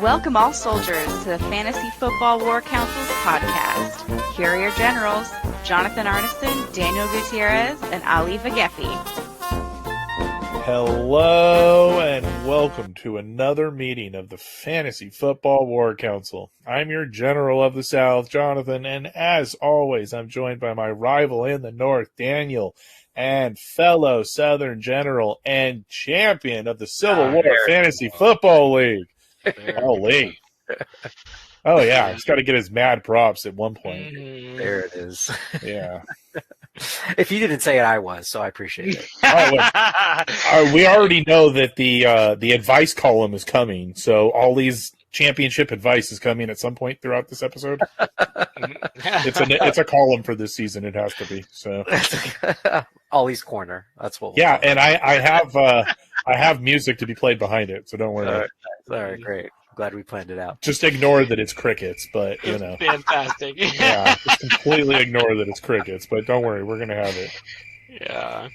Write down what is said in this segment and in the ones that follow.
Welcome all soldiers to the Fantasy Football War Council's podcast. Here are your generals, Jonathan Arneson, Daniel Gutierrez, and Ali Vagefi. Hello and welcome to another meeting of the Fantasy Football War Council. I'm your General of the South, Jonathan, and as always, I'm joined by my rival in the North, Daniel, and fellow Southern General and champion of the Civil War Fantasy Football League. Lee. Oh, yeah, he's got to get his mad props at one point. There it is. Yeah. If you didn't say it, I was, so I appreciate it. We already know that the advice column is coming, so all these championship advice is coming at some point throughout this episode. It's a column for this season. It has to be. So Ollie's Corner. That's what. Yeah, and I have music to be played behind it, so don't worry. All right, great. Glad we planned it out. Just ignore that it's crickets, but you know. Fantastic. Yeah, just completely ignore that it's crickets, but don't worry, we're gonna have it. Yeah.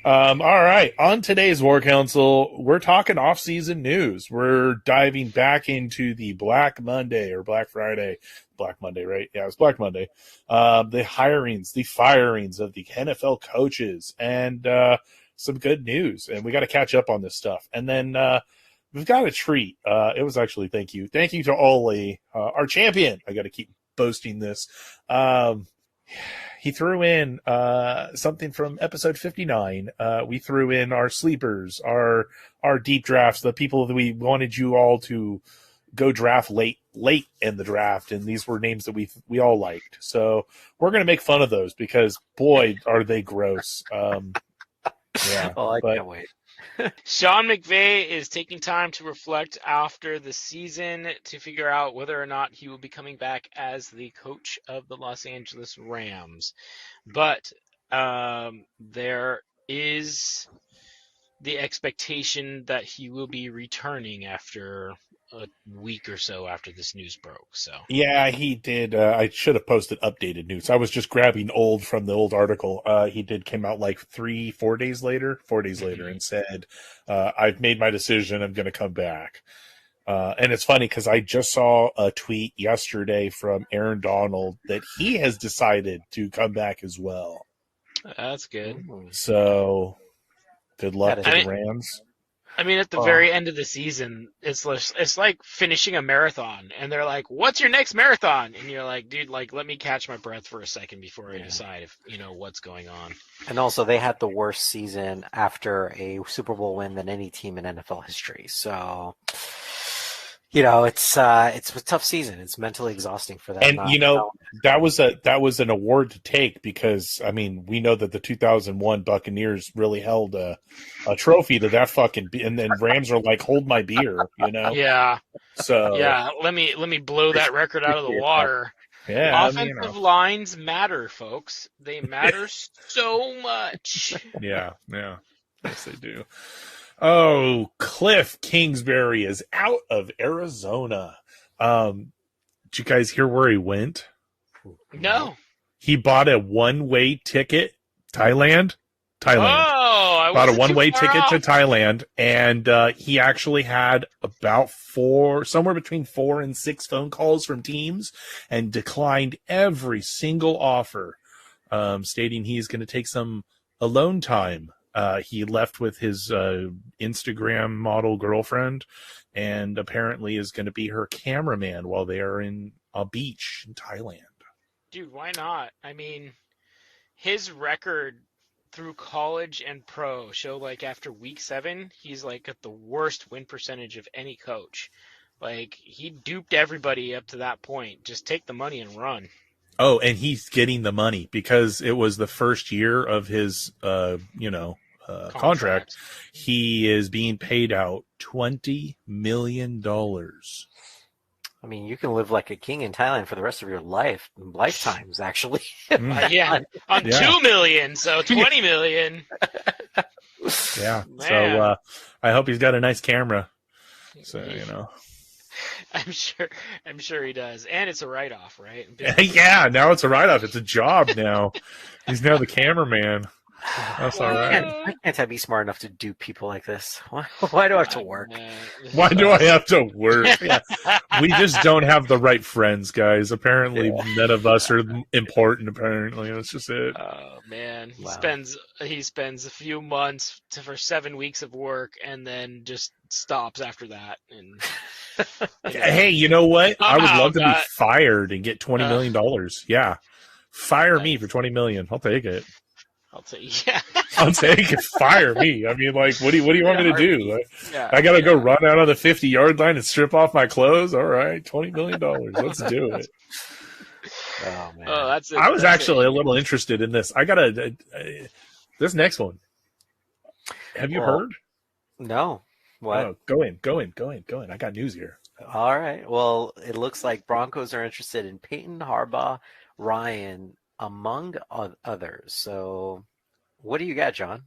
All right. On today's War Council, we're talking off-season news. We're diving back into the Black Monday or Black Friday. Black Monday, right? Yeah, it was Black Monday. The hirings, the firings of the NFL coaches, and some good news. And we got to catch up on this stuff. And then we've got a treat. It was actually thank you to Ollie, our champion. I got to keep boasting this. He threw in something from episode 59. We threw in our sleepers, our deep drafts, the people that we wanted you all to go draft late in the draft, and these were names that we all liked. So we're going to make fun of those because, boy, are they gross. Yeah, I can't wait. Sean McVay is taking time to reflect after the season to figure out whether or not he will be coming back as the coach of the Los Angeles Rams. But there is the expectation that he will be returning after a week or so after this news broke. So yeah, he did. I should have posted updated news. I was just grabbing old from the old article. He came out like 4 days later, and said, I've made my decision. I'm going to come back. And it's funny because I just saw a tweet yesterday from Aaron Donald that he has decided to come back as well. That's good. So good luck to the Rams. I mean, at the very end of the season, it's like finishing a marathon, and they're like, "What's your next marathon?" And you're like, "Dude, like, let me catch my breath for a second before I decide if what's going on." And also, they had the worst season after a Super Bowl win than any team in NFL history. So, it's a tough season. It's mentally exhausting for them. And that was an award to take because we know that the 2001 Buccaneers really held a trophy to that fucking and then Rams are like, hold my beer, Yeah. So yeah, let me blow that record out of the water. Yeah, offensive lines matter, folks. They matter so much. Yeah, yes they do. Oh, Cliff Kingsbury is out of Arizona. Did you guys hear where he went? No. He bought a one-way ticket. Thailand. Oh, bought a one-way ticket to Thailand, and he actually had about somewhere between 4 and 6 phone calls from teams, and declined every single offer, stating he's going to take some alone time. He left with his Instagram model girlfriend and apparently is going to be her cameraman while they are in a beach in Thailand. Dude, why not? I mean, his record through college and pro show like after week 7, he's like at the worst win percentage of any coach. Like, he duped everybody up to that point. Just take the money and run. Oh, and he's getting the money because it was the first year of his, contract. He is being paid out $20 million. I mean, you can live like a king in Thailand for the rest of your lifetimes, actually. Yeah, on $2 million, so $20 million. Yeah, man. So I hope he's got a nice camera. So I'm sure he does, and it's a write-off, right? Yeah, now it's a write-off. It's a job now. He's now the cameraman. That's all right. Why can't I be smart enough to dupe people like this? Why do I have to work? Why do I have to work? Yeah. We just don't have the right friends, guys. Apparently, none of us are important. Apparently, that's just it. Oh man, Wow. he spends a few months for 7 weeks of work, and then just stops after that. And Hey, you know what? I would Somehow love to be got- fired and get $20 million. Yeah, fire me Nice. for $20 million. I'll take it. I'll tell you, yeah, I'll take it. Fire me. I mean, like, what do you want me to do? Like, yeah. I gotta go run out on the 50-yard line and strip off my clothes. All right, $20 million. Let's do it. Oh man. Oh, that's it. I was That's actually it. a little interested in this. I gotta this next one. Have you Well, heard? No. What? Oh, go in. I got news here. All right. Well, it looks like Broncos are interested in Peyton, Harbaugh, Ryan, among others. So, what do you got, John?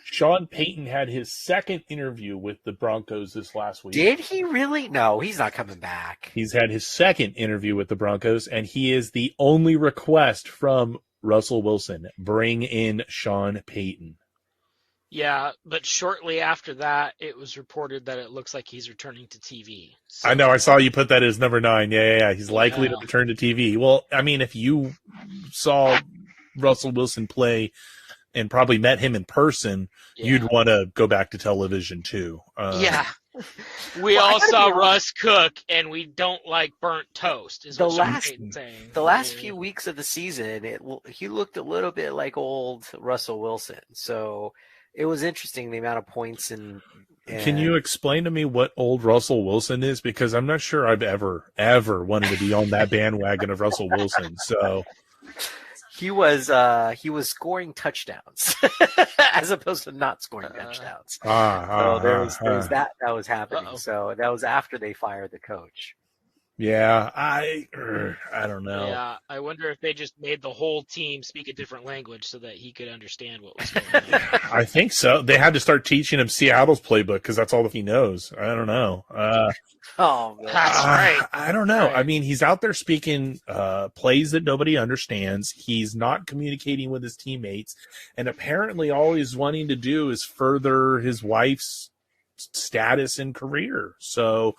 Sean Payton had his second interview with the Broncos this last week. Did he really? No, he's not coming back. He's had his second interview with the Broncos, and he is the only request from Russell Wilson. Bring in Sean Payton. Yeah, but shortly after that, it was reported that it looks like he's returning to TV. So, I know. I saw you put that as number 9. Yeah. He's likely to Yeah. return to TV. Well, I mean, if you saw Russell Wilson play and probably met him in person, yeah. you'd want to go back to television too. Yeah. We Well, I all gotta saw be honest. Russ cook, and we don't like burnt toast, is The what Sean last- Payton's saying. The last few weeks of the season, he looked a little bit like old Russell Wilson. So it was interesting the amount of points and Can you explain to me what old Russell Wilson is? Because I'm not sure I've ever wanted to be on that bandwagon of Russell Wilson. So He was scoring touchdowns as opposed to not scoring touchdowns. So there was that was happening. Uh-oh. So that was after they fired the coach. yeah, I don't know. Yeah, I wonder if they just made the whole team speak a different language so that he could understand what was going on. I think so. They had to start teaching him Seattle's playbook because that's all that he knows. I don't know. Oh man. That's right. I don't know. Right. I mean, he's out there speaking plays that nobody understands. He's not communicating with his teammates, and apparently, all he's wanting to do is further his wife's status and career. So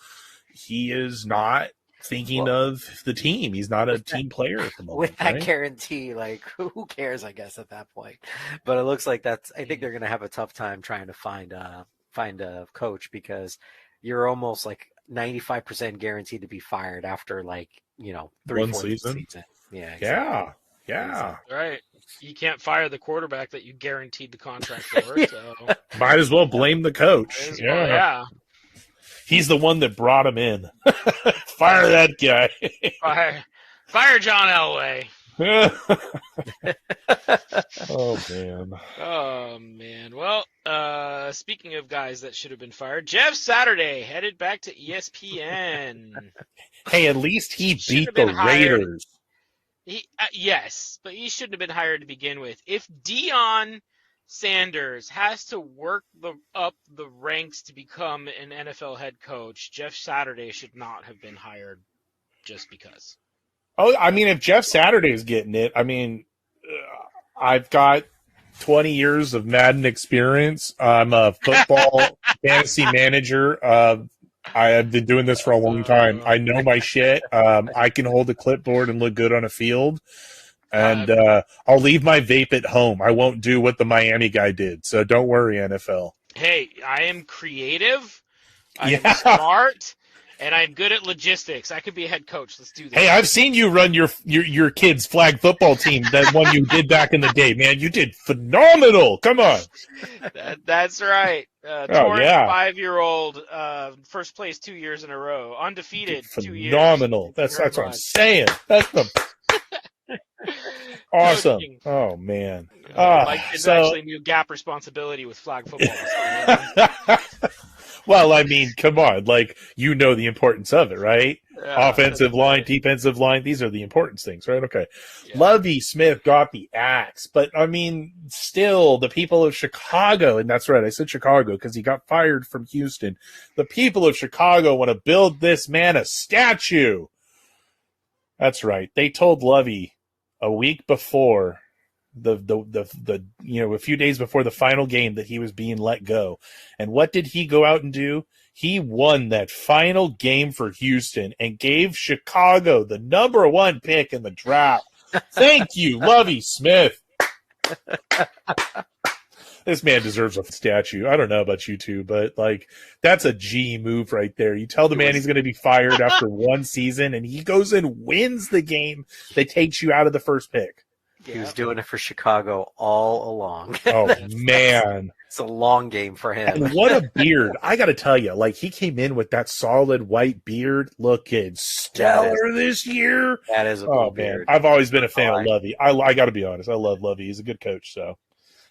he is not thinking of the team. He's not a team player at the moment. With that right? guarantee, like who cares? I guess at that point, but it looks like I think they're going to have a tough time trying to find a coach because you're almost like 95% guaranteed to be fired after like 3-4 One season? season. Yeah. Exactly. Yeah. Right. You can't fire the quarterback that you guaranteed the contract for. So Might as well blame the coach. yeah. He's the one that brought him in. Fire that guy. Fire John Elway. Oh man. Oh man. Well, speaking of guys that should have been fired, Jeff Saturday headed back to ESPN. Hey, at least he Should beat have the been hired. Raiders. Yes, but he shouldn't have been hired to begin with. If Deion Sanders has to work up the ranks to become an NFL head coach, Jeff Saturday should not have been hired just because. Oh, I mean, if Jeff Saturday's getting it, I mean, I've got 20 years of Madden experience. I'm a football fantasy manager. I have been doing this for a long time. I know my shit. I can hold a clipboard and look good on a field. And I'll leave my vape at home. I won't do what the Miami guy did. So don't worry, NFL. Hey, I am creative. I Yeah. am smart. And I'm good at logistics. I could be a head coach. Let's do this. Hey, I've seen you run your kid's flag football team, that one you did back in the day, man. You did phenomenal. Come on. That's right. Torrance, 5-year-old, first place 2 years in a row, undefeated 2 years. Phenomenal. That's what I'm saying. That's the awesome. Coaching. Oh man. My kids actually knew gap responsibility with flag football. Well, I mean, come on. Like, you know the importance of it, right? Offensive line, defensive line. These are the important things, right? Okay. Yeah. Lovie Smith got the axe, but I mean, still, the people of Chicago, and that's right, I said Chicago because he got fired from Houston. The people of Chicago want to build this man a statue. That's right. They told Lovie a week before a few days before the final game that he was being let go. And what did he go out and do? He won that final game for Houston and gave Chicago the number 1 pick in the draft. Thank you, Lovie Smith. This man deserves a statue. I don't know about you two, but like that's a G move right there. You tell the man he's going to be fired after 1 season, and he goes and wins the game that takes you out of the first pick. He was doing it for Chicago all along. Oh, man. It's a long game for him. And what a beard. I got to tell you, like, he came in with that solid white beard looking stellar this year. That is a cool beard. I've always been a fan of Lovie. I got to be honest. I love Lovie. He's a good coach, so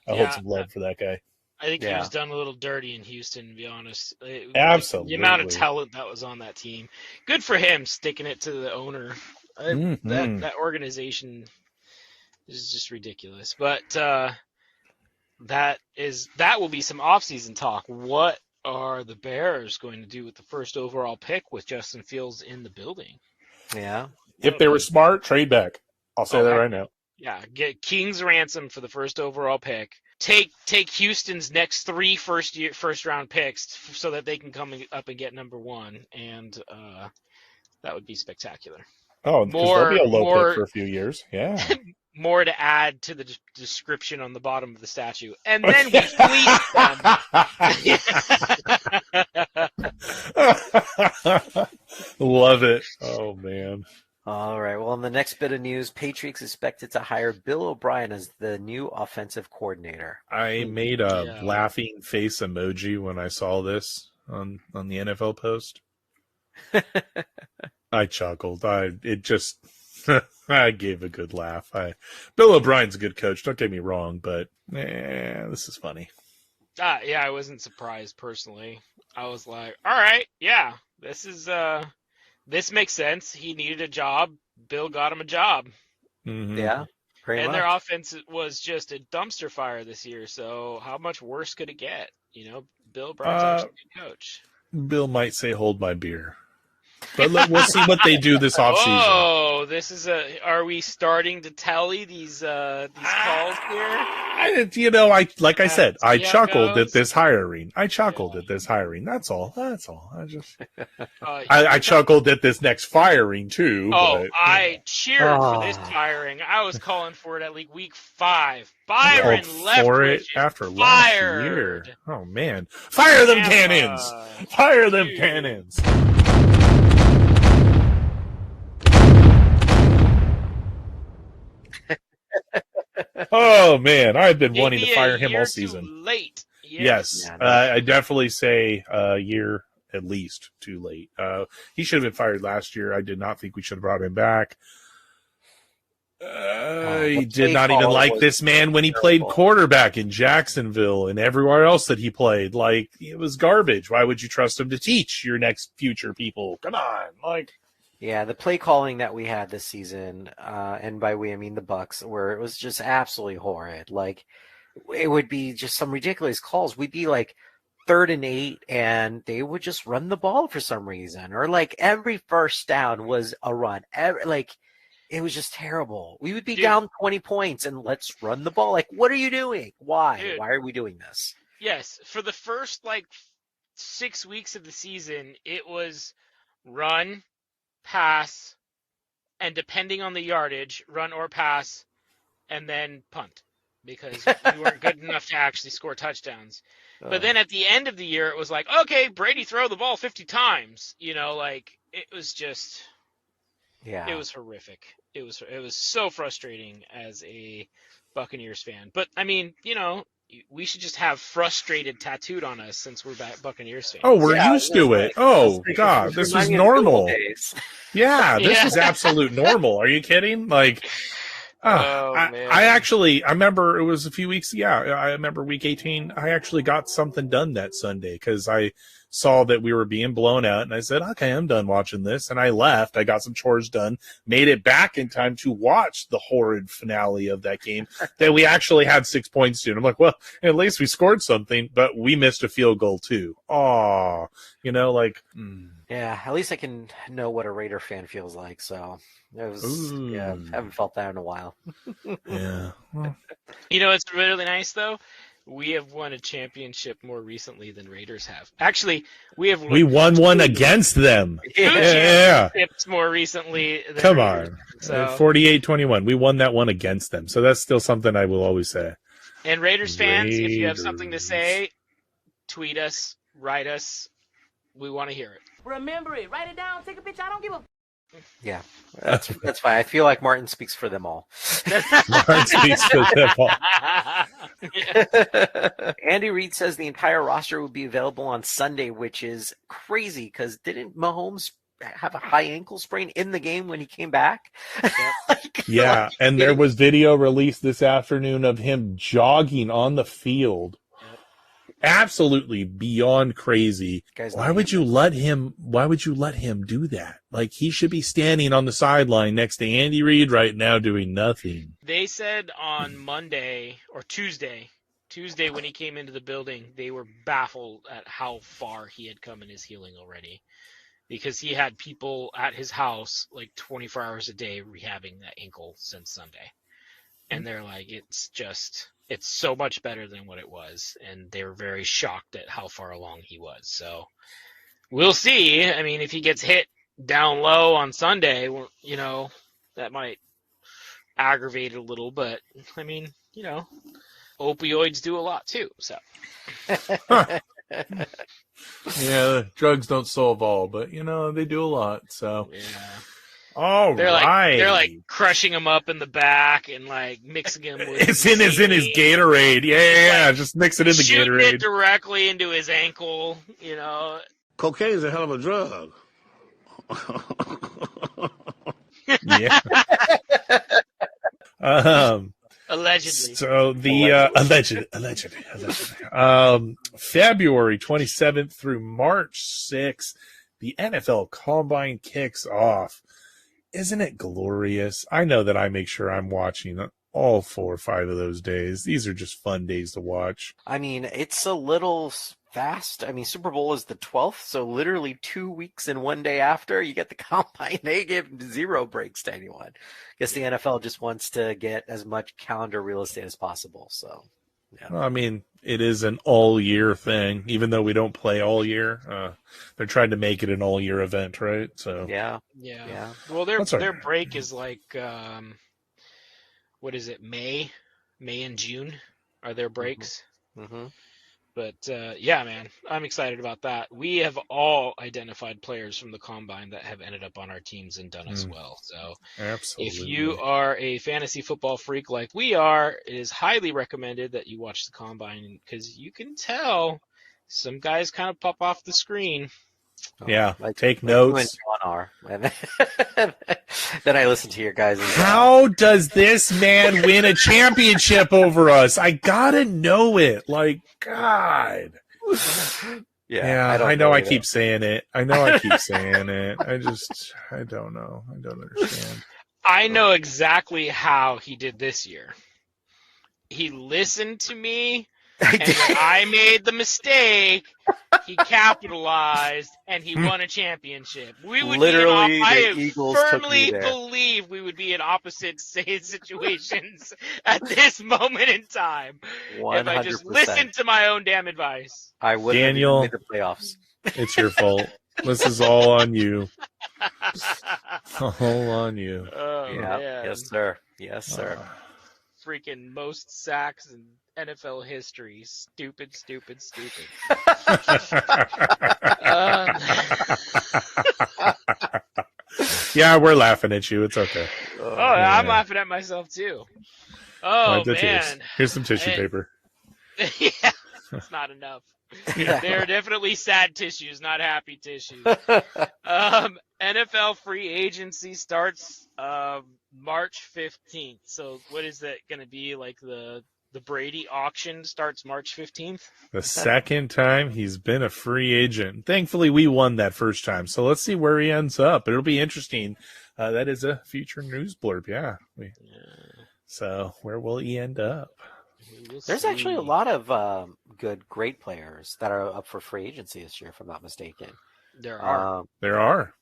I hold some love for that guy. I think he was done a little dirty in Houston, to be honest. Absolutely. The amount of talent that was on that team. Good for him sticking it to the owner. That organization is just ridiculous. But that will be some offseason talk. What are the Bears going to do with the first overall pick with Justin Fields in the building? Yeah. If they were smart, trade back. I'll say that right now. Yeah, get King's ransom for the first overall pick. Take Houston's next 3 first round picks so that they can come up and get number 1, and that would be spectacular. Oh, because they'll be a low pick for a few years. Yeah. More to add to the description on the bottom of the statue, and then we fleece them. Love it. Oh man. All right. Well, in the next bit of news, Patriots expected to hire Bill O'Brien as the new offensive coordinator. I made a laughing face emoji when I saw this on the NFL post. I chuckled. I gave a good laugh. Bill O'Brien's a good coach. Don't get me wrong, but this is funny. I wasn't surprised personally. I was like, all right, yeah, this makes sense. He needed a job. Bill got him a job. Mm-hmm. Yeah, pretty much. Their offense was just a dumpster fire this year. So how much worse could it get? Bill O'Brien's actually a good coach. Bill might say, "Hold my beer." But we'll see what they do this offseason. Oh, are we starting to tally these calls here? I chuckled at this hiring. That's all. I chuckled at this next firing too. I cheered for this hiring. I was calling for it at week 5. Byron Leftwich after last year. Oh man, fire them cannons! Fire them cannons! Oh man, I've been wanting to fire him all season. Too late. Yes, I definitely say a year at least too late. He should have been fired last year. I did not think we should have brought him back. He did not even like this man when he played quarterback in Jacksonville and everywhere else that he played. Like, it was garbage. Why would you trust him to teach your next future people? Come on, Yeah, the play calling that we had this season, and by we I mean the Bucs, where it was just absolutely horrid. Like, it would be just some ridiculous calls. We'd be 3rd and 8, and they would just run the ball for some reason, or every first down was a run. It was just terrible. We would be down 20 points, and let's run the ball. What are you doing? Why? Dude. Why are we doing this? Yes, for the first 6 weeks of the season, it was run, pass, and depending on the yardage, run or pass, and then punt, because we weren't good enough to actually score touchdowns. But then at the end of the year, it was okay, Brady throw the ball 50 times. It was just, it was horrific. It was so frustrating as a Buccaneers fan. But I mean, we should just have frustrated tattooed on us since we're Buccaneers fans. Oh, we're used to it. Oh, God, this is normal. Yeah, this is absolute normal. Are you kidding? Man. I remember it was a few weeks. Yeah, I remember week 18. I actually got something done that Sunday because I saw that we were being blown out, and I said, okay, I'm done watching this. And I left. I got some chores done, made it back in time to watch the horrid finale of that game that we actually had 6 points to. And I'm like, well, at least we scored something, but we missed a field goal too. Aw, Yeah, at least I can know what a Raider fan feels like. So it was, yeah, haven't felt that in a while. yeah. Well, You know, it's really nice though. We have won a championship more recently than Raiders have. Actually, we won one against them. two championships more recently. Than Come Raiders. on. So, 48-21. We won that one against them. So that's still something I will always say. and Raiders fans, if you have something to say, tweet us, write us. We want to hear it. Remember it. Write it down. Take a picture. I don't give a. Yeah, that's fine. I feel like Martin speaks for them all. Martin speaks for them all. Andy Reid says the entire roster will be available on Sunday, which is crazy because didn't Mahomes have a high ankle sprain in the game when he came back? Yeah, and there was video released this afternoon of him jogging on the field. Absolutely beyond crazy. Why would you let him do that? Like, he should be standing on the sideline next to Andy Reid right now doing nothing. They said on Monday or Tuesday when he came into the building, they were baffled at how far he had come in his healing already, because he had people at his house like 24 hours a day rehabbing that ankle since Sunday. And they're like, it's so much better than what it was. And they were very shocked at how far along he was. So we'll see. I mean, if he gets hit down low on Sunday, you know, that might aggravate it a little. But, I mean, you know, opioids do a lot too. So. Yeah, drugs don't solve all, but, you know, they do a lot. So. Yeah. All they're right. They're like crushing him up in the back and like mixing him with it's in his Gatorade. Yeah, like, just mix it in the shooting Gatorade. It directly into his ankle, you know. Cocaine is a hell of a drug. Yeah. Allegedly. So the allegedly. February 27th through March 6th, the NFL Combine kicks off. Isn't it glorious? I know that I make sure I'm watching all 4 or 5 of those days. These are just fun days to watch. I mean, it's a little fast. I mean, Super Bowl is the 12th, so literally 2 weeks and 1 day after you get the Combine. They give 0 breaks to anyone. I guess the NFL just wants to get as much calendar real estate as possible. So, yeah. Well, I mean, it is an all-year thing, even though we don't play all year. They're trying to make it an all-year event, right? So yeah. Well, their break is like, what is it? May and June are their breaks. Mm-hmm. But yeah, man, I'm excited about that. We have all identified players from the Combine that have ended up on our teams and done us well. So absolutely, if you are a fantasy football freak like we are, it is highly recommended that you watch the Combine, because you can tell some guys kind of pop off the screen. Yeah, take notes. Then I listen to your guys. How does this man win a championship over us? I gotta know it. Like, God. Yeah, I know I keep saying it. I don't know. I don't understand. I know exactly how he did this year. He listened to me, and when I made the mistake, he capitalized and he won a championship. We would literally, I firmly believe we would be in opposite situations at this moment in time 100%. if I just listened to my own damn advice. I would have made the playoffs. It's your fault. This is all on you. All on you. Oh, yeah. man. Yes, sir. Yes, sir. Freaking most sacks in NFL history. Stupid. Yeah, we're laughing at you. It's okay. Oh, yeah. I'm laughing at myself too. Oh, man. Here's some tissue paper. Yeah, it's not enough. They're definitely sad tissues, not happy tissues. NFL free agency starts March 15th. So what is that going to be, like the The Brady auction starts March 15th. The second time he's been a free agent. Thankfully, we won that first time. So let's see where he ends up. It'll be interesting. That is a future news blurb. Yeah. So where will he end up? There's actually a lot of great players that are up for free agency this year, if I'm not mistaken. There are. There are.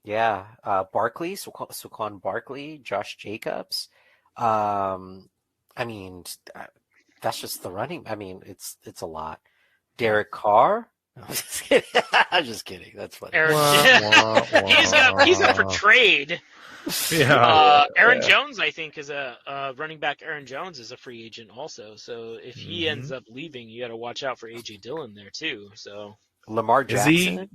Yeah. Barkley, Saquon Barkley, Josh Jacobs. I mean, that's just the running. I mean, it's a lot. Derek Carr. I'm just kidding. I'm just kidding. That's funny. He's up for trade. Yeah. Aaron Jones, I think, is a running back. Aaron Jones is a free agent also. So if he ends up leaving, you got to watch out for AJ Dillon there too. So Lamar Jackson.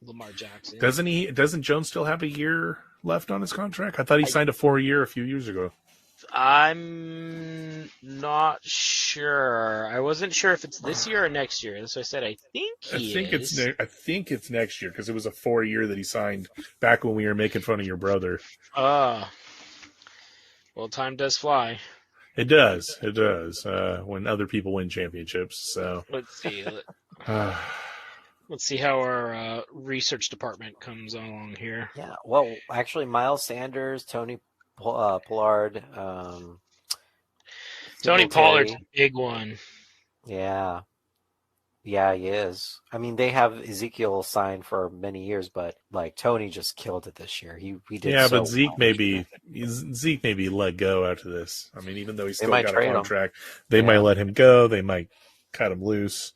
Lamar Jackson. Doesn't Jones still have a year left on his contract? I thought he signed a 4-year a few years ago. I'm not sure. I wasn't sure if it's this year or next year. So I said I think I think it's next year because it was a 4-year that he signed back when we were making fun of your brother. Well, time does fly. It does. It does. When other people win championships. So let's see. Let's see how our research department comes along here. Yeah. Well, actually, Miles Sanders, Tony Pollard. Tony Pollard's a big one. Yeah. Yeah, he is. I mean, they have Ezekiel signed for many years, but like Tony just killed it this year. He did. Yeah, so but Zeke well. may be let go after this. I mean, even though he's still got a contract, they might let him go. They might cut him loose.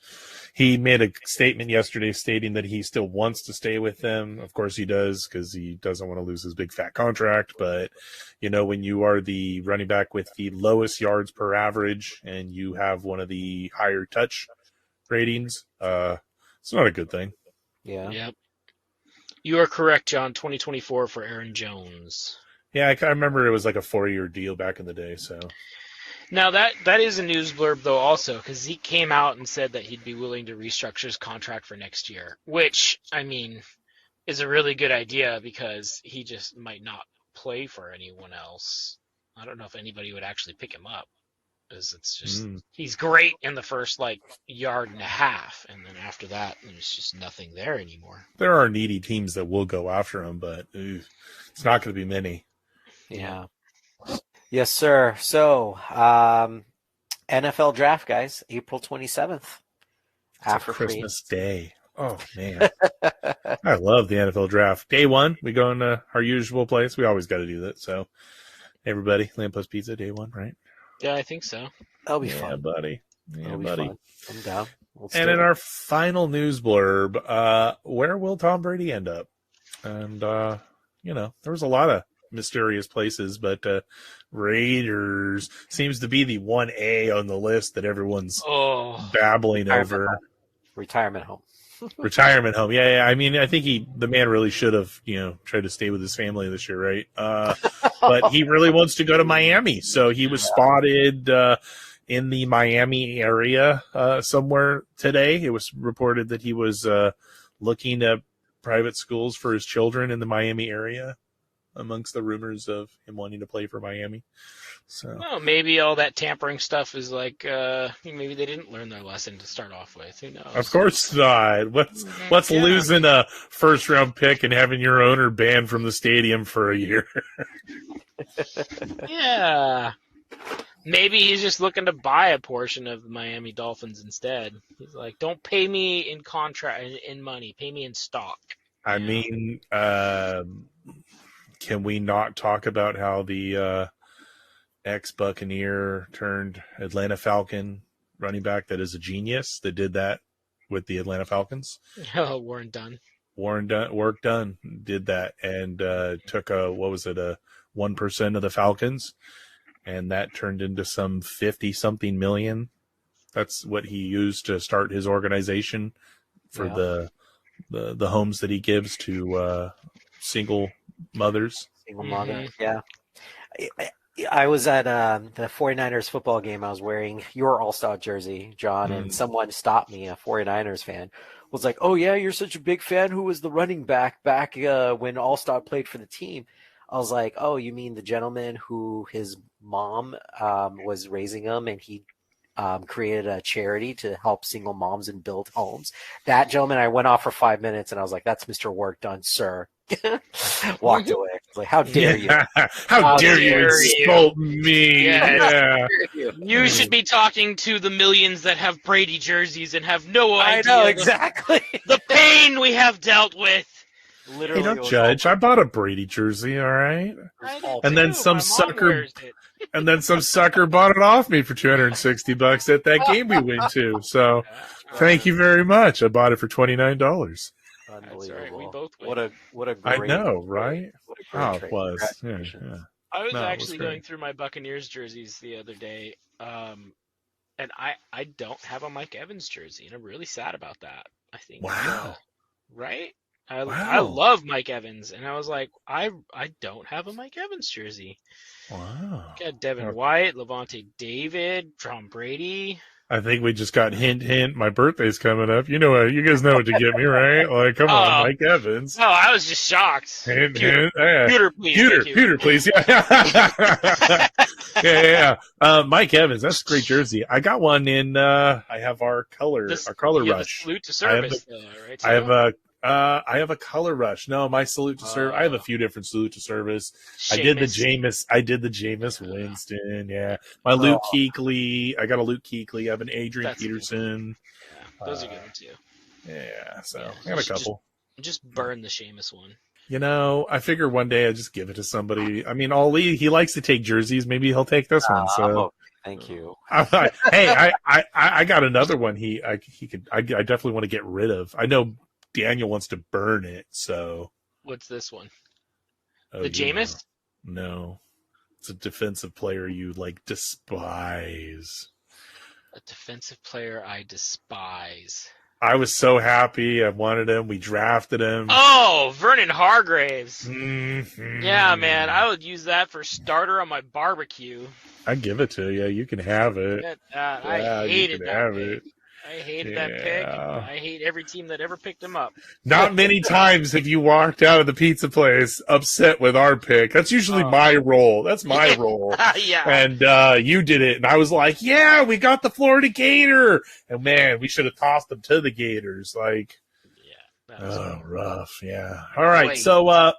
He made a statement yesterday stating that he still wants to stay with them. Of course he does, because he doesn't want to lose his big fat contract. But, you know, when you are the running back with the lowest yards per average and you have one of the higher touch ratings, it's not a good thing. Yeah. Yep. You are correct, John. 2024 for Aaron Jones. Yeah, I remember it was like a 4-year deal back in the day. So now that is a news blurb though also, because Zeke came out and said that he'd be willing to restructure his contract for next year, which I mean is a really good idea because he just might not play for anyone else. I don't know if anybody would actually pick him up, because it's just he's great in the first like yard and a half, and then after that there's just nothing there anymore. There are needy teams that will go after him, but it's not going to be many. Yeah. Yes, sir. So, NFL draft, guys, April 27th. After Christmas Day. Oh, man. I love the NFL draft. Day one, we go into our usual place. We always got to do that. So, everybody, Lamppost Pizza, day one, right? Yeah, I think so. That'll be fun. Buddy. Yeah, buddy. Fun. I'm down. And in our final news blurb, where will Tom Brady end up? And, you know, there was a lot of mysterious places, but Raiders seems to be the 1A on the list that everyone's babbling over. Retirement home. Retirement home. Yeah. I mean, I think the man really should have, you know, tried to stay with his family this year, right? But he really wants to go to Miami. So he was spotted in the Miami area somewhere today. It was reported that he was looking at private schools for his children in the Miami area, amongst the rumors of him wanting to play for Miami. So, well, maybe all that tampering stuff is like maybe they didn't learn their lesson to start off with. Who knows? Of course not. What's losing a first-round pick and having your owner banned from the stadium for a year? Yeah. Maybe he's just looking to buy a portion of the Miami Dolphins instead. He's like, don't pay me in contract in money. Pay me in stock. I mean, can we not talk about how the ex-Buccaneer turned Atlanta Falcon running back that is a genius that did that with the Atlanta Falcons? Warren Dunn. Work done. Did that and took a 1% of the Falcons, and that turned into some 50-something million. That's what he used to start his organization for the homes that he gives to single mothers. Single mother, yeah. I was at the 49ers football game. I was wearing your All-Star jersey, John, and someone stopped me, a 49ers fan, was like, oh, yeah, you're such a big fan. Who was the running back when All-Star played for the team? I was like, oh, you mean the gentleman who his mom was raising him, and he created a charity to help single moms and build homes. That gentleman, I went off for 5 minutes and I was like, "That's Mr. Work done, sir." Walked away. I was like, "How dare you? How dare you dare you. insult me?" Yeah. Yeah. You should be talking to the millions that have Brady jerseys and have no I idea know exactly. the pain we have dealt with. Literally, Hey, it don't was judge. all- I bought a Brady jersey, all right? I all- do And then too. some My mom sucker- wears it. And then some sucker bought it off me for $260 at that game we went to. So thank you very much. I bought it for $29. That's Unbelievable. right. We both win. What a I great, know, right? What a great Oh, it trade. was. Yeah, Congratulations. yeah. I was No, it was actually great. going through my Buccaneers jerseys the other day, and I don't have a Mike Evans jersey, and I'm really sad about that. I think. Wow. Right? Wow. I love Mike Evans, and I was like, I don't have a Mike Evans jersey. Wow. Got Devin Okay. White, Levante David, Tom Brady. I think we just got hint. My birthday's coming up. You know, you guys know what to get me, right? Like, come on, Oh. Mike Evans. Oh, I was just shocked. Hint. Pewter, Yeah. Pewter, please. thank you. Pewter, please. Yeah. Mike Evans, that's a great jersey. I got one in. I have our color This- rush. you have a salute to service, though, right? I have Timo? I have a color rush. No, my salute to service. I have a few different salute to service. I Seamus. did the Jameis Winston. Yeah, my Luke Kuechly. I got a Luke Kuechly. I have an Adrian That's a good Peterson. Yeah, those are good ones, too. Yeah, so Yeah, I got a couple. Just burn the Seamus one. You know, I figure one day I just give it to somebody. I mean, Ollie, he likes to take jerseys. Maybe he'll take this one. I'm So, okay. Thank you. hey, I got another one. I definitely want to get rid of. I know Daniel wants to burn it. So, What's this one? oh, The you know. Jameis? No, it's a defensive player you like despise. A defensive player I despise. I was so happy. I wanted him. We drafted him. Oh, Vernon Hargraves. Mhm. Yeah, man, I would use that for starter on my barbecue. I give it to you. You can have it. I Yeah, you hated can that have pick. it. I hated that pick. Yeah. I hate every team that ever picked him up. Not many times have you walked out of the pizza place upset with our pick. That's usually Oh. my role. That's my role. Yeah. And you did it, and I was like, "Yeah, we got the Florida Gator." And man, we should have tossed them to the Gators. Like, Yeah. That was oh, rough. Yeah. All right, Wait. so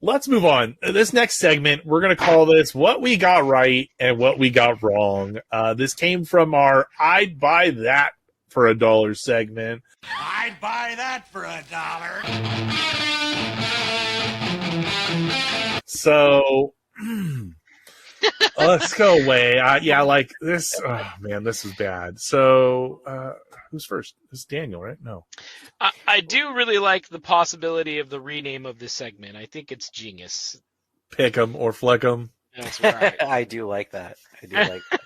let's move on. This next segment, we're going to call this What We Got Right and What We Got Wrong. This came from our I'd Buy That for $1 segment. I'd buy that for $1. So, let's go away. Yeah, like this. Oh, man, this is bad. So, who's first? This is Daniel, right? No. I do really like the possibility of the rename of this segment. I think it's genius. Pick 'em or flick 'em. That's right. I do like that. I do like that.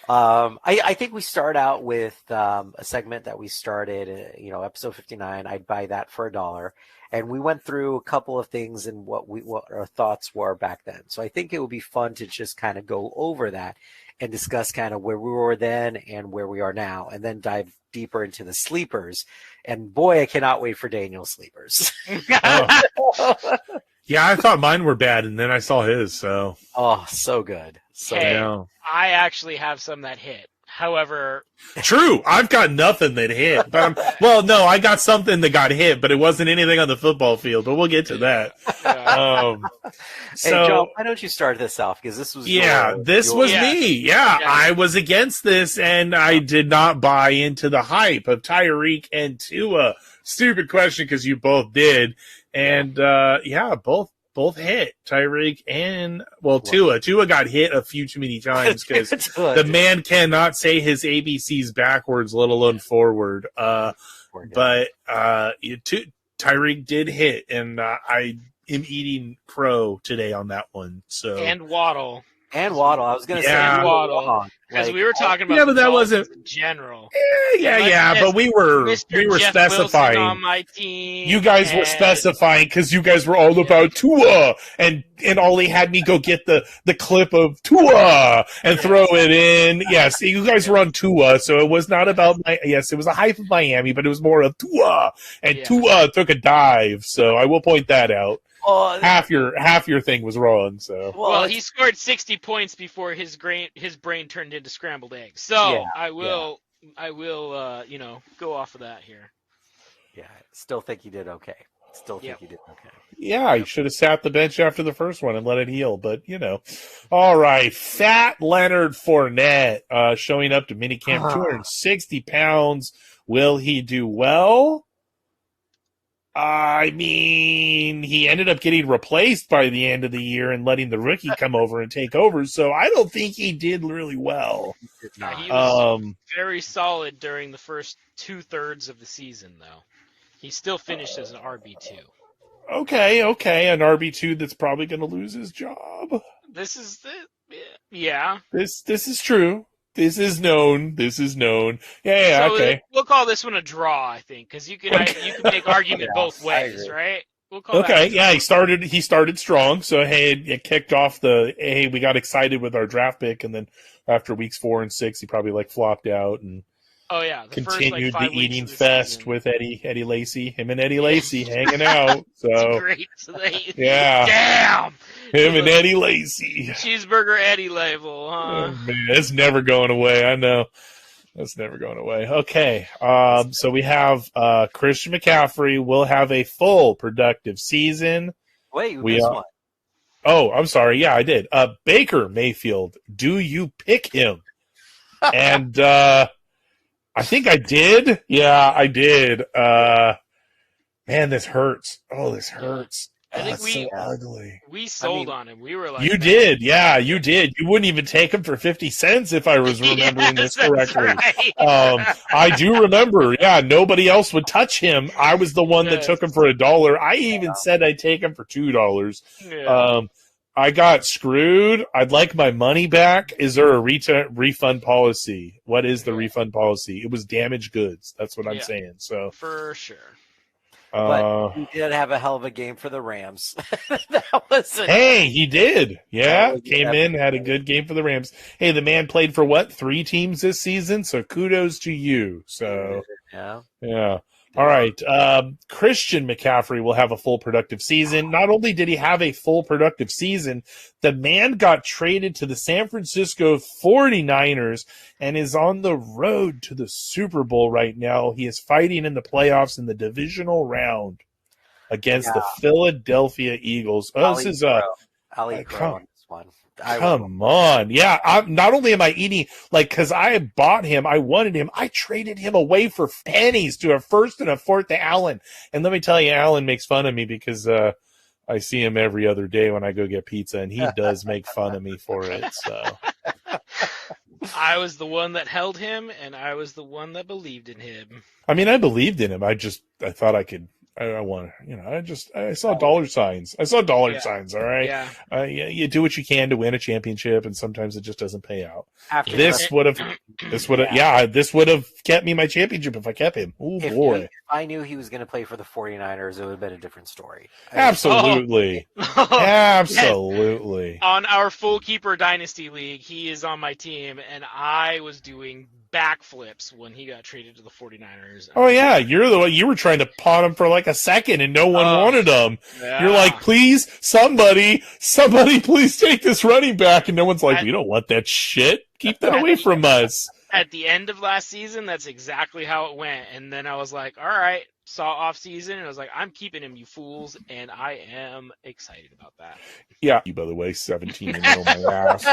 I think we start out with a segment that we started, episode 59. I'd buy that for $1. And we went through a couple of things and what our thoughts were back then. So I think it would be fun to just kind of go over that and discuss kind of where we were then and where we are now, and then dive deeper into the sleepers. And boy, I cannot wait for Daniel's sleepers. Yeah, I thought mine were bad, and then I saw his. So, Oh, so good. So Hey. yeah. I actually have some that hit. However, True. I've got nothing that hit. But well, no, I got something that got hit, but it wasn't anything on the football field. But we'll get to that. uh, So, hey, Joe, why don't you start this off? Because this was this was Yeah. me. Yeah, Yeah. I was against this, and I did not buy into the hype of Tyreek and Tua. Stupid question because you both did, and both hit Tyreek and Tua. Tua got hit a few too many times because the man cannot say his ABCs backwards, let alone forward. But Tyreek did hit, and I am eating crow today on that one. So and Waddle. And Waddle. I was going to Yeah. say Waddle. Because we were talking about Yeah, but the that Dolphins wasn't- in general. yeah, but we were Mr. Jeff specifying. Wilson on my team. You guys were and- specifying because you guys were all about Tua, and Ollie had me go get the clip of Tua and throw it in. Yes, you guys were on Tua, so it was not about it was a hype of Miami, but it was more of Tua, and Yeah. Tua took a dive. So I will point that out. Oh, half your thing was wrong. So Well, he scored 60 points before his brain turned into scrambled eggs. So Yeah, I will go off of that here. yeah, still think he did okay. Still think Yep. he did okay. yeah, he should have sat the bench after the first one and let it heal. But all right, Fat Leonard Fournette showing up to minicamp, 260 pounds. Will he do well? I mean, he ended up getting replaced by the end of the year and letting the rookie come over and take over. So I don't think he did really well. He was very solid during the first 2/3 of the season, though. He still finished as an RB2. Okay, an RB2 that's probably going to lose his job. This is yeah. This is true. This is known. Yeah, So okay. we'll call this one a draw, I think, because you can make argument both ways, agree. right? We'll call Okay, that yeah, he started strong. So hey, it kicked off we got excited with our draft pick, and then after weeks 4 and 6, he probably flopped out and Oh yeah, the continued first, 5 the weeks eating of the fest season. with Eddie Lacy. Him and Eddie Lacy hanging out. So It's great. yeah, Damn. him and Eddie Lacy. Cheeseburger Eddie label, huh? Oh, man, it's never going away. I know. That's never going away. Okay. So we have Christian McCaffrey will have a full productive season. Wait, We missed are- one. Oh, I'm sorry. Yeah, I did. Baker Mayfield, do you pick him? And I think I did. Yeah, I did. Man, this hurts. Oh, this hurts. I think it's so ugly. We sold on him. We were like, You did. Yeah, you did. You wouldn't even take him for 50 cents if I was remembering this correctly. Right. I do remember. Yeah, nobody else would touch him. I was the one that Yes. took him for $1. I even said I'd take him for $2. Yeah. I got screwed. I'd like my money back. Is there a refund policy? What is the refund policy? It was damaged goods. That's what I'm Yeah. saying. So, For sure. But he did have a hell of a game for the Rams. That was hey, he did. Yeah, was came in, had a good game for the Rams. Hey, the man played for what? 3 teams this season. So kudos to you. So yeah. All right. Christian McCaffrey will have a full productive season. Not only did he have a full productive season, the man got traded to the San Francisco 49ers and is on the road to the Super Bowl right now. He is fighting in the playoffs in the divisional round against the Philadelphia Eagles. Oh, this is Ali come- Crow on this one. Come on. Yeah. Not only am I eating, because I bought him, I wanted him, I traded him away for pennies to a first and a fourth to Allen. And let me tell you, Allen makes fun of me because I see him every other day when I go get pizza, and he does make fun of me for it. So I was the one that held him, and I was the one that believed in him. I mean, I believed in him. I thought I could. I want, I saw dollar signs. I saw dollar signs. All right. Yeah. You do what you can to win a championship, and sometimes it just doesn't pay out. After This would have kept me my championship if I kept him. Oh boy. If I knew he was going to play for the 49ers, it would have been a different story. Absolutely. Absolutely. On our full keeper dynasty league, he is on my team, and I was doing backflips when he got traded to the 49ers. Oh yeah, you're the one. You were trying to pawn him for like a second, and no one wanted him. Yeah. You're like, please, somebody, please take this running back, and no one's like, we don't want that shit. Keep that away from us. At the end of last season, that's exactly how it went. And then I was like, all right, saw off season, and I was like, I'm keeping him, you fools, and I am excited about that. Yeah. You, by the way, 17-0 my ass.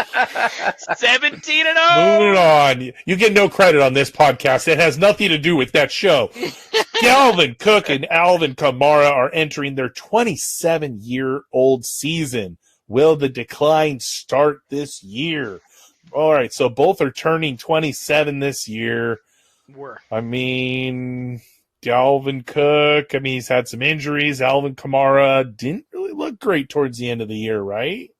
17-0. Moving on. You get no credit on this podcast. It has nothing to do with that show. Dalvin Cook and Alvin Kamara are entering their 27-year-old season. Will the decline start this year? All right, so both are turning 27 this year. I mean, Dalvin Cook, he's had some injuries. Alvin Kamara didn't really look great towards the end of the year, right?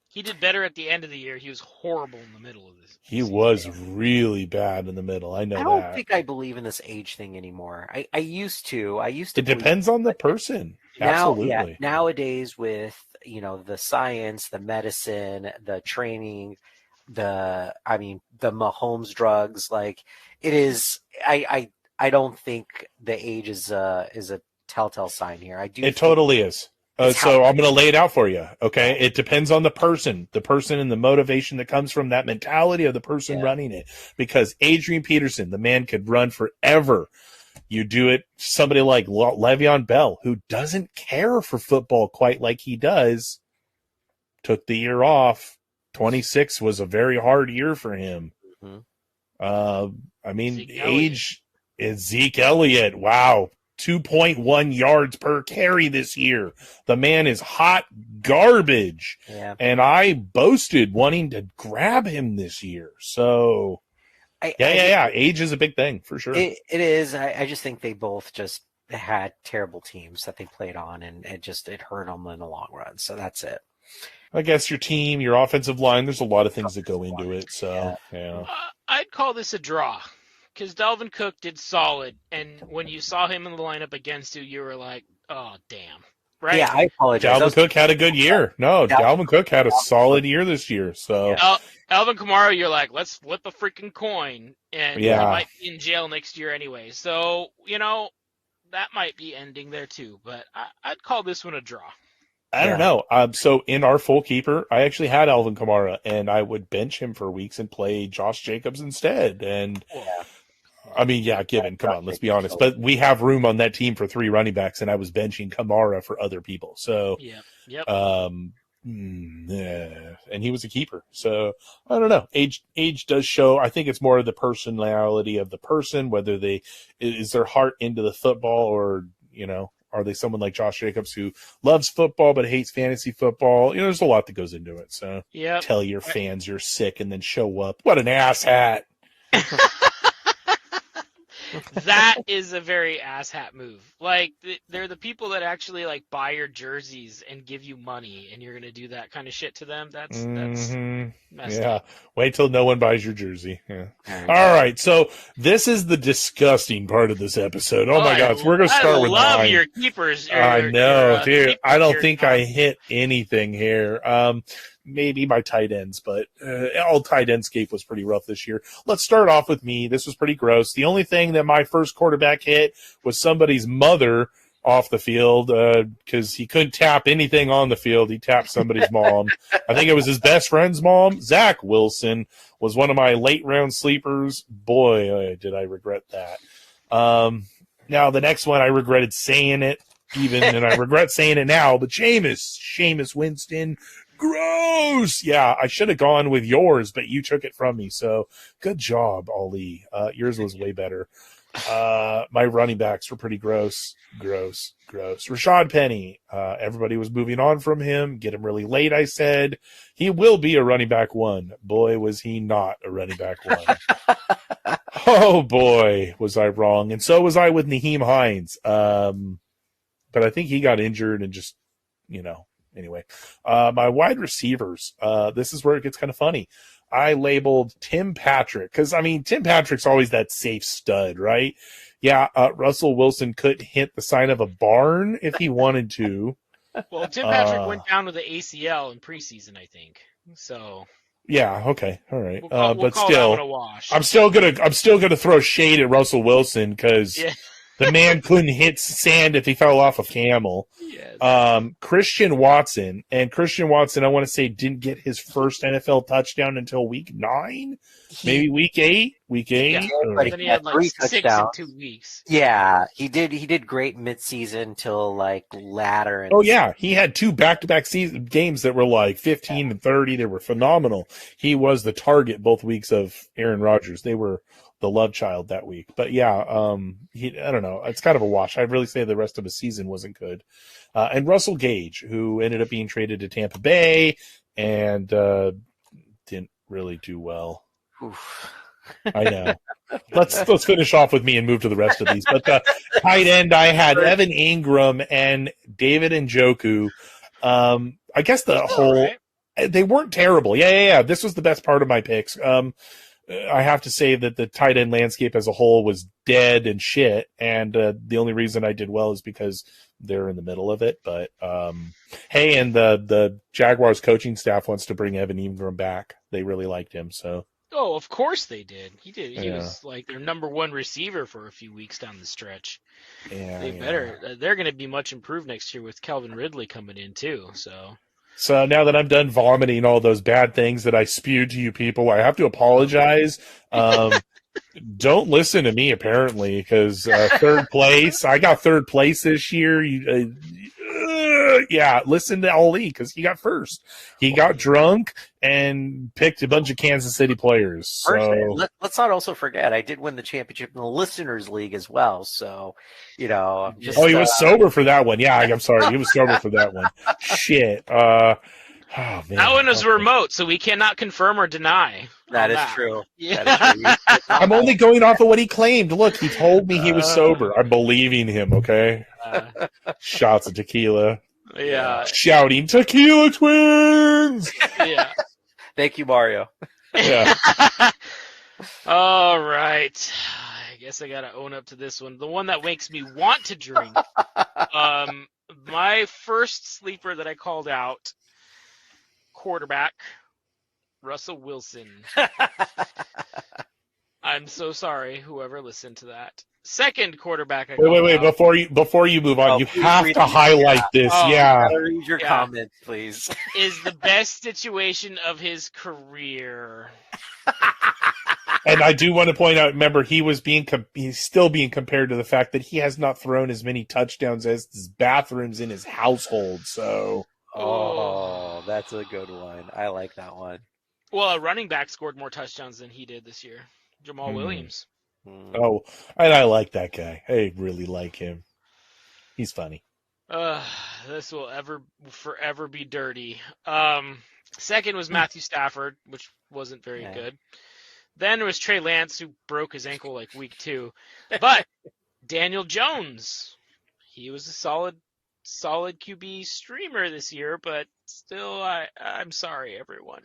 He did better at the end of the year. He was horrible in the middle of this. He was really bad in the middle. I know I don't that. think I believe in this age thing anymore. I used to. It depends on the person. Absolutely. Now, nowadays with, the science, the medicine, the training, the Mahomes drugs, it is. I don't think the age is a telltale sign here. It totally is. So I'm going to lay it out for you. Okay. It depends on the person and the motivation that comes from that mentality of the person running it. Because Adrian Peterson, the man could run forever. You do it, somebody like Le'Veon Bell, who doesn't care for football quite like he does, took the year off. 26 was a very hard year for him. Age is Zeke Elliott. Wow. 2.1 yards per carry this year. The man is hot garbage. Yeah. And I boasted wanting to grab him this year. So, age is a big thing for sure. It is. I just think they both just had terrible teams that they played on, and it hurt them in the long run. So that's it. I guess your team, your offensive line, there's a lot of things that go into it. So, I'd call this a draw. Because Dalvin Cook did solid, and when you saw him in the lineup against you, you were like, oh, damn. Right? Yeah, I apologize. Dalvin Cook had a good year. No, Dalvin Cook had a solid year this year. So Alvin Kamara, you're like, let's flip a freaking coin, and he might be in jail next year anyway. So, that might be ending there too. But I'd call this one a draw. I don't know. So in our full keeper, I actually had Alvin Kamara, and I would bench him for weeks and play Josh Jacobs instead. And come on, let's be honest. But we have room on that team for 3 running backs, and I was benching Kamara for other people. So, and he was a keeper. So I don't know. Age does show. I think it's more of the personality of the person, whether is their heart into the football, or are they someone like Josh Jacobs who loves football but hates fantasy football? There's a lot that goes into it. So tell your fans you're sick and then show up. What an asshat. That is a very asshat move. Like, they're the people that actually buy your jerseys and give you money, and you're gonna do that kind of shit to them. That's messed up. Wait till no one buys your jersey. Yeah. All right, so this is the disgusting part of this episode. Oh my God, so we're gonna start with mine. I love your keepers. I know, dude. I don't think I hit anything here. Maybe my tight ends, but all tight endscape was pretty rough this year. Let's start off with me. This was pretty gross. The only thing that my first quarterback hit was somebody's mother off the field because he couldn't tap anything on the field. He tapped somebody's mom. I think it was his best friend's mom. Zach Wilson was one of my late round sleepers. Boy, did I regret that. Now, the next one, I regretted saying it and I regret saying it now, but Jameis Winston, gross. Yeah, I should have gone with yours, but you took it from me. So good job, Ali. Yours was way better. My running backs were pretty gross. Rashad Penny. Everybody was moving on from him. Get him really late, I said. He will be a running back 1. Boy, was he not a running back 1. Oh, boy, was I wrong. And so was I with Nyheim Hines. But I think he got injured and just, anyway. My wide receivers, this is where it gets kind of funny. I labeled Tim Patrick because, Tim Patrick's always that safe stud, right? Yeah, Russell Wilson could hit the sign of a barn if he wanted to. Well, Tim Patrick went down with the ACL in preseason, I think. So yeah, okay, all right. We'll but call still, that one a wash. I'm still gonna throw shade at Russell Wilson because the man couldn't hit sand if he fell off a camel. Yes. Christian Watson, I want to say, didn't get his first NFL touchdown until week 9, maybe week 8. Yeah, but then he had 6 in 2 weeks. Yeah, he did great midseason till latter. Oh yeah, he had 2 back-to-back season games that were 15 and 30. They were phenomenal. He was the target both weeks of Aaron Rodgers. They were the love child that week. But yeah, I don't know. It's kind of a wash. I'd really say the rest of the season wasn't good. And Russell Gage, who ended up being traded to Tampa Bay and didn't really do well. Oof. I know. Let's finish off with me and move to the rest of these. But the tight end, I had Evan Ingram and David Njoku. I guess they weren't terrible. Yeah. This was the best part of my picks. I have to say that the tight end landscape as a whole was dead and shit, and the only reason I did well is because they're in the middle of it. But hey, and the Jaguars coaching staff wants to bring Evan Ingram back. They really liked him, so Oh, of course they did. He did. He Yeah. was like their number one receiver for a few weeks down the stretch. Yeah, They better. They're going to be much improved next year with Calvin Ridley coming in too. So now that I'm done vomiting all those bad things that I spewed to you people, I have to apologize. Don't listen to me, apparently, because third place. I got third place this year. Yeah, listen to Ali because he got first. He got drunk and picked a bunch of Kansas City players. So Let's not also forget, I did win the championship in the Listeners League as well. So, you know, I'm just, he was sober for that one. Yeah, I'm sorry, he was sober for that one. Shit. Oh, man. That one was remote, so we cannot confirm or deny. That on is true. Yeah. That is true. I'm only going off of what he claimed. Look, he told me he was sober. I'm believing him. Okay. Shots of tequila. Yeah. Shouting tequila twins. Yeah. Thank you, Mario. Yeah. All right. I guess I gotta own up to this one. The one that makes me want to drink. My first sleeper that I called out, quarterback, Russell Wilson. I'm so sorry, whoever listened to that. Second quarterback I called Wait. out. Before you move on, Oh, you please have read to it. highlight this. Oh, Yeah. Read your Yeah. comments, please. Is the best situation of his career. And I do want to point out, remember, he's still being compared to the fact that he has not thrown as many touchdowns as his bathrooms in his household. So, Oh, that's a good one. I like that one. Well, a running back scored more touchdowns than he did this year. Jamal Williams. Mm. and I like that guy. I really like him. He's funny. This will forever be dirty. Second was Matthew Stafford, which wasn't very good. Then it was Trey Lance, who broke his ankle like week 2. But Daniel Jones, he was a solid QB streamer this year, but still, I'm sorry, everyone.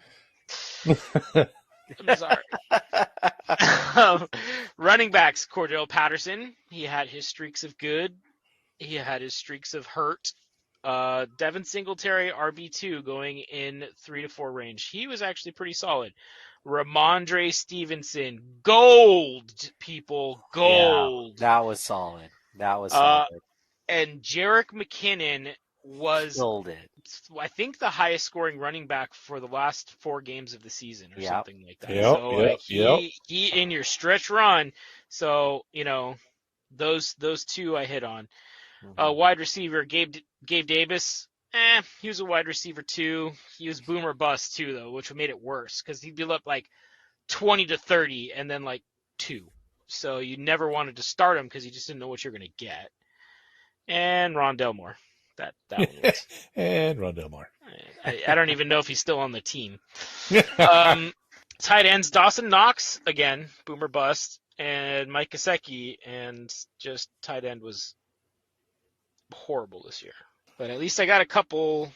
I'm sorry. Running backs, Cordell Patterson. He had his streaks of good. He had his streaks of hurt. Devin Singletary, RB2, going in 3 to 4 range. He was actually pretty solid. Ramondre Stevenson, gold, people, gold. Yeah, that was solid. And Jerick McKinnon was, Killed it. I think, the highest scoring running back for the last 4 games of the season or something like that. Yep, He in your stretch run. So, those 2 I hit on. Wide receiver, Gabe Davis. He was a wide receiver too. He was boom or bust too, though, which made it worse because he'd be up like 20 to 30 and then like 2. So you never wanted to start him because you just didn't know what you're going to get. And Rondell Moore. That one was. And Rondell Moore. I don't even know if he's still on the team. Tight ends, Dawson Knox, again, boomer bust, and Mike Gesicki, and just tight end was horrible this year. But at least I got a couple.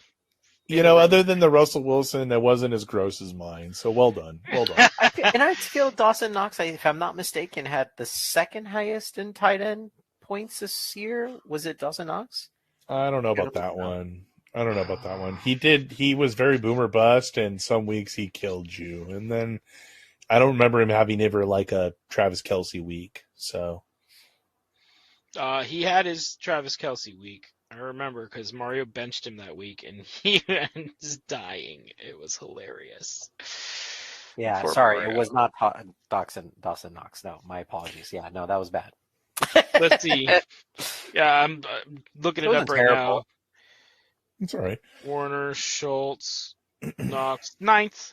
Other than the Russell Wilson, that wasn't as gross as mine. So well done. Well done. And I feel Dawson Knox, if I'm not mistaken, had the second highest in tight end points this year. Was it Dawson Knox? I don't know about that one. He was very boomer bust, and some weeks he killed you. And then I don't remember him having ever like a Travis Kelce week. So he had his Travis Kelce week. I remember because Mario benched him that week, and he was dying. It was hilarious. Yeah, Poor sorry, Mario. it was not Dawson Knox. No, my apologies. Yeah, no, that was bad. Let's see. Yeah, I'm looking it up Wasn't right terrible. it's all right. now. Warner, Schultz, Knox, ninth.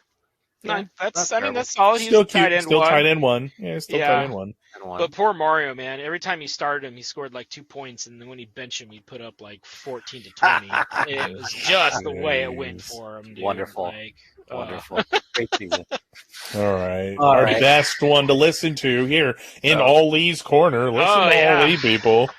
Yeah, That's not that's solid. He's Still tight cute. end Still one. tight end one. Yeah, still tight end one. But poor Mario, man. Every time he started him, he scored like 2 points, and then when he benched him, he'd put up like 14 to 20. It was just the way it went for him, dude. Wonderful. Like, Wonderful. Great season. All right. All Our right. best one to listen to here in Ollie's Corner. Listen to yeah. Ollie, people.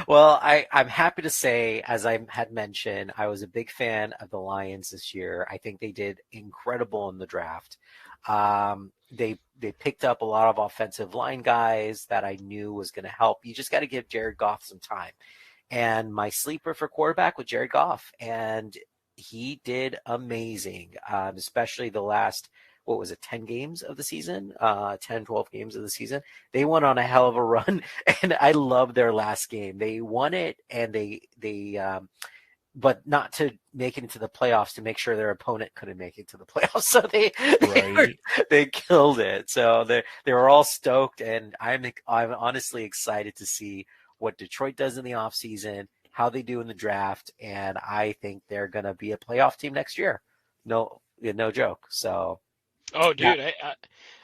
Well, I'm happy to say, as I had mentioned, I was a big fan of the Lions this year. I think they did incredible in the draft. They picked up a lot of offensive line guys that I knew was going to help. You just got to give Jared Goff some time. And my sleeper for quarterback was Jared Goff, and he did amazing, especially the last what was it, 10 games of the season, 10, 12 games of the season. They went on a hell of a run, and I love their last game. They won it, and but not to make it into the playoffs, to make sure their opponent couldn't make it to the playoffs. So they killed it. So they were all stoked, and I'm honestly excited to see what Detroit does in the offseason, how they do in the draft, and I think they're going to be a playoff team next year. No joke. So, oh, dude, yeah.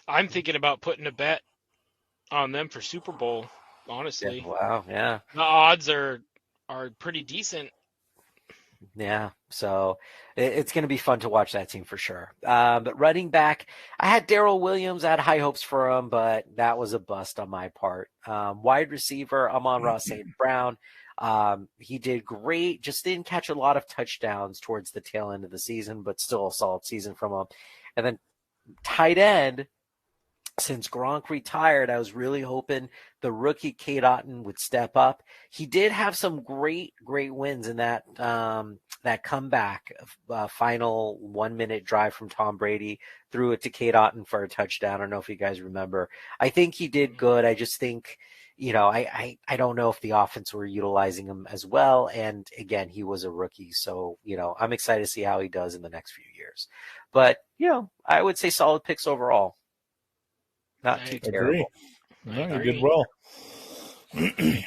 I'm thinking about putting a bet on them for Super Bowl. Honestly, wow, yeah, the odds are pretty decent. Yeah, so it's going to be fun to watch that team for sure. But running back, I had Darrell Williams. I had high hopes for him, but that was a bust on my part. Wide receiver, Amon-Ra St. Brown. He did great, just didn't catch a lot of touchdowns towards the tail end of the season, but still a solid season from him. And then tight end, since Gronk retired, I was really hoping the rookie Cade Otton would step up. He did have some great wins in that comeback, final 1-minute drive from Tom Brady, threw it to Cade Otton for a touchdown. I don't know if you guys remember. I think he did good. I just think, I don't know if the offense were utilizing him as well. And again, he was a rookie. So, I'm excited to see how he does in the next few years. But, I would say solid picks overall. Not too terrible. No, you did well.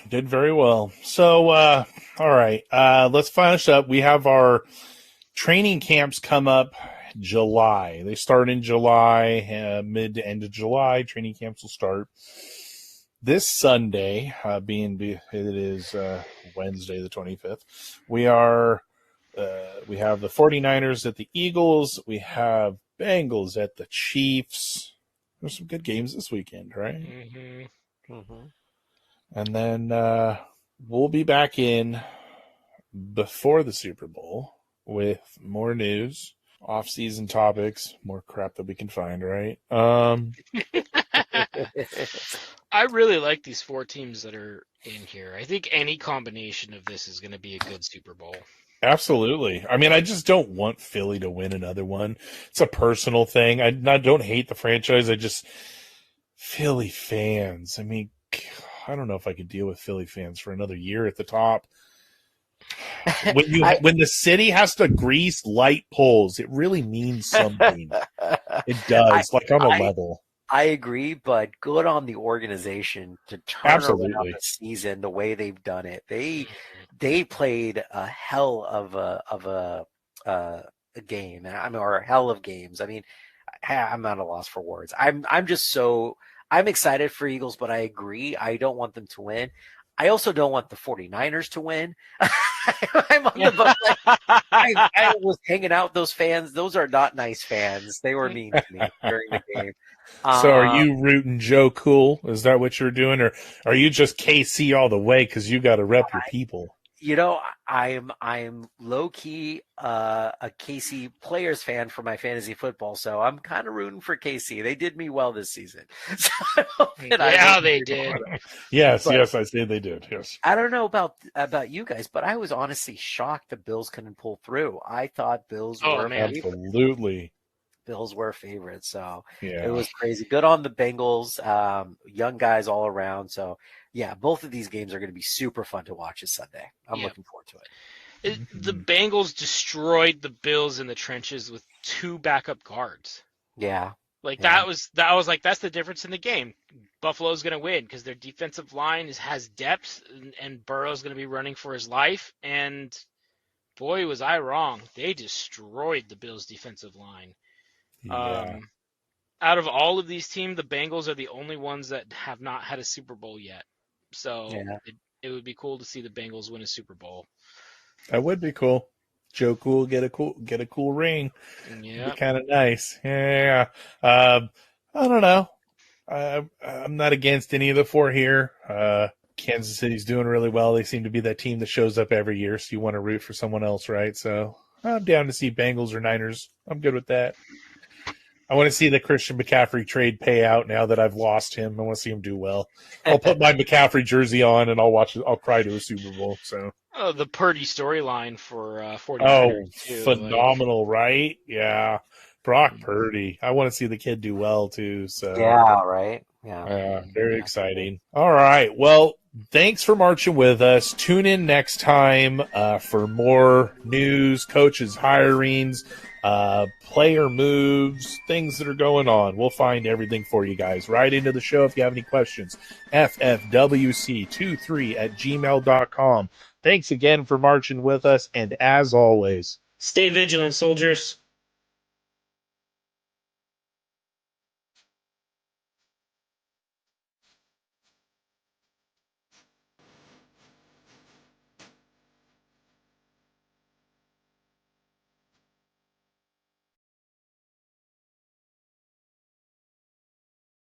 Did very well. So, all right, let's finish up. We have our training camps come up July. They start in July, mid to end of July. Training camps will start this Sunday, it is Wednesday the 25th. We have the 49ers at the Eagles. We have Bengals at the Chiefs. There's some good games this weekend, right? Mm-hmm. Mm-hmm. And then we'll be back in before the Super Bowl with more news, off-season topics, more crap that we can find, right? I really like these 4 teams that are in here. I think any combination of this is going to be a good Super Bowl. Absolutely. I mean, I just don't want Philly to win another one. It's a personal thing. I don't hate the franchise. Philly fans. I mean, I don't know if I could deal with Philly fans for another year at the top. When the city has to grease light poles, it really means something. It does, on a level. I agree, but good on the organization to turn around the season the way they've done it. They played a hell of a game, or a hell of games. I mean, I'm at a loss for words. I'm excited for Eagles, but I agree. I don't want them to win. I also don't want the 49ers to win. I'm on the I was hanging out with those fans. Those are not nice fans. They were mean to me during the game. So are you rooting Joe Cool? Is that what you're doing? Or are you just KC all the way because you got to rep your people? I'm low-key a KC Players fan for my fantasy football, so I'm kind of rooting for KC. They did me well this season. They did. Yes, I say they did, yes. I don't know about you guys, but I was honestly shocked the Bills couldn't pull through. I thought Bills were absolutely. Bills were favorites, so yeah. It was crazy. Good on the Bengals, young guys all around, so yeah, both of these games are going to be super fun to watch this Sunday. I'm looking forward to it. The Bengals destroyed the Bills in the trenches with 2 backup guards. Yeah. That was that's the difference in the game. Buffalo's going to win because their defensive line has depth, and Burrow's going to be running for his life. And boy, was I wrong. They destroyed the Bills' defensive line. Yeah. Out of all of these teams, the Bengals are the only ones that have not had a Super Bowl yet. So it would be cool to see the Bengals win a Super Bowl. That would be cool. Joe Cool get a cool ring. Yeah, kind of nice. Yeah. I don't know. I'm not against any of the 4 here. Kansas City's doing really well. They seem to be that team that shows up every year, so you want to root for someone else, right? So I'm down to see Bengals or Niners. I'm good with that. I want to see the Christian McCaffrey trade pay out now that I've lost him. I want to see him do well. I'll put my McCaffrey jersey on and I'll watch it. I'll cry to a Super Bowl. So the Purdy storyline for 49ers. Phenomenal, right? Yeah. Brock Purdy. I want to see the kid do well too. So Yeah, right. Yeah. very exciting. All right. Well, thanks for marching with us. Tune in next time for more news, coaches' hirings, player moves, things that are going on. We'll find everything for you guys. Right into the show if you have any questions. ffwc23@gmail.com. Thanks again for marching with us. And as always, Stay vigilant, soldiers.